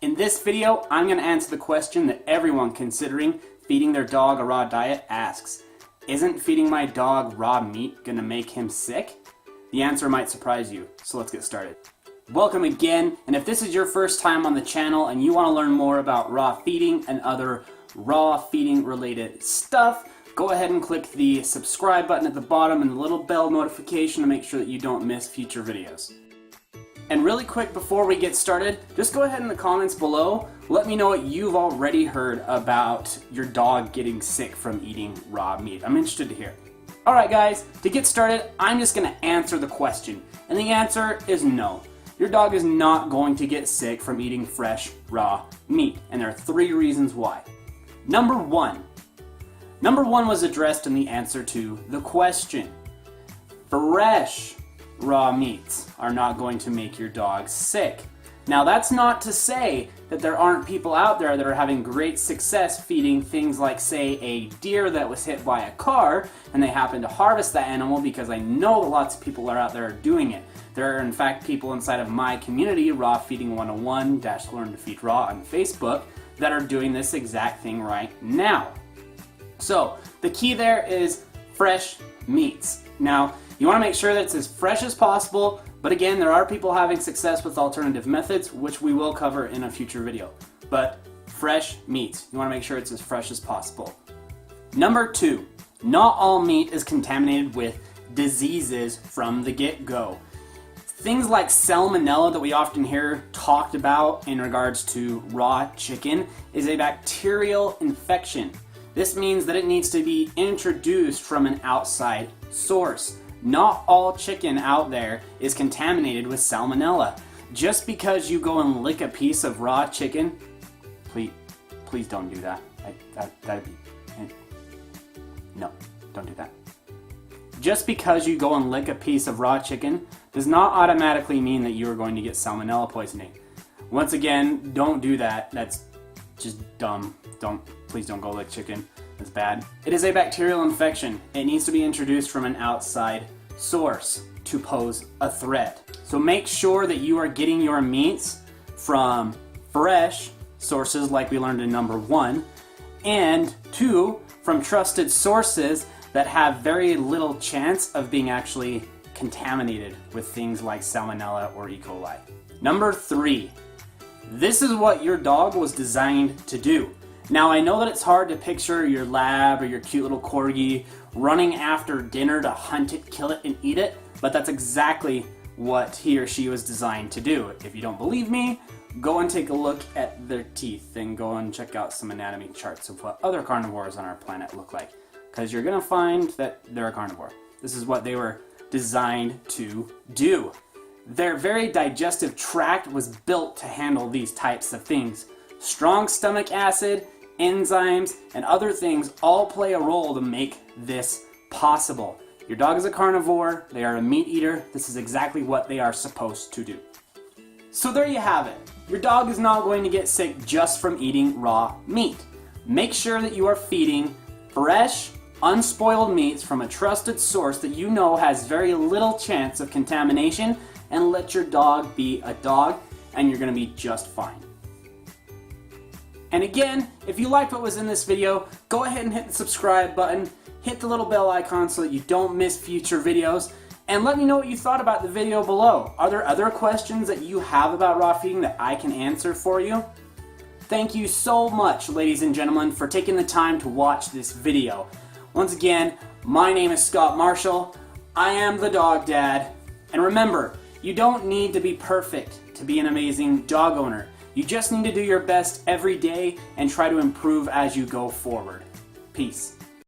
In this video, I'm going to answer the question that everyone considering feeding their dog a raw diet asks. Isn't feeding my dog raw meat going to make him sick? The answer might surprise you, so let's get started. Welcome again, and if this is your first time on the channel and you want to learn more about raw feeding and other raw feeding related stuff, go ahead and click the subscribe button at the bottom and the little bell notification to make sure that you don't miss future videos. And really quick before we get started, just go ahead in the comments below, let me know what you've already heard about your dog getting sick from eating raw meat. I'm interested to hear. Alright guys, to get started, I'm just going to answer the question. And the answer is no. Your dog is not going to get sick from eating fresh, raw meat. And there are 3 reasons why. Number one was addressed in the answer to the question. Fresh raw meats are not going to make your dog sick. Now that's not to say that there aren't people out there that are having great success feeding things like, say, a deer that was hit by a car and they happen to harvest that animal, because I know that lots of people are out there doing it. There are in fact people inside of my community, Raw Feeding 101 - Learn to Feed Raw on Facebook, that are doing this exact thing right now. So the key there is fresh meats. Now you want to make sure that it's as fresh as possible, but again, there are people having success with alternative methods, which we will cover in a future video. But fresh meats, you want to make sure it's as fresh as possible. Number 2, not all meat is contaminated with diseases from the get-go. Things like salmonella that we often hear talked about in regards to raw chicken is a bacterial infection. This means that it needs to be introduced from an outside source. Not all chicken out there is contaminated with salmonella. Just because you go and lick a piece of raw chicken, please don't do that. That'd be, no, don't do that. Just because you go and lick a piece of raw chicken does not automatically mean that you are going to get salmonella poisoning. Once again, don't do that. That's just dumb. Please don't go lick chicken. That's bad. It is a bacterial infection. It needs to be introduced from an outside source to pose a threat. So make sure that you are getting your meats from fresh sources like we learned in number 1, and 2, from trusted sources that have very little chance of being actually contaminated with things like salmonella or E. coli. Number 3, this is what your dog was designed to do. Now I know that it's hard to picture your lab or your cute little corgi running after dinner to hunt it, kill it, and eat it, but that's exactly what he or she was designed to do. If you don't believe me, go and take a look at their teeth and go and check out some anatomy charts of what other carnivores on our planet look like, because you're going to find that they're a carnivore. This is what they were designed to do. Their very digestive tract was built to handle these types of things. Strong stomach acid, enzymes, and other things all play a role to make this possible. Your dog is a carnivore, they are a meat eater, this is exactly what they are supposed to do. So there you have it. Your dog is not going to get sick just from eating raw meat. Make sure that you are feeding fresh, unspoiled meats from a trusted source that you know has very little chance of contamination, and let your dog be a dog, and you're going to be just fine. And again, if you liked what was in this video, go ahead and hit the subscribe button, hit the little bell icon so that you don't miss future videos, and let me know what you thought about the video below. Are there other questions that you have about raw feeding that I can answer for you? Thank you so much, ladies and gentlemen, for taking the time to watch this video. Once again, my name is Scott Marshall. I am the Dog Dad, and remember, you don't need to be perfect to be an amazing dog owner. You just need to do your best every day and try to improve as you go forward. Peace.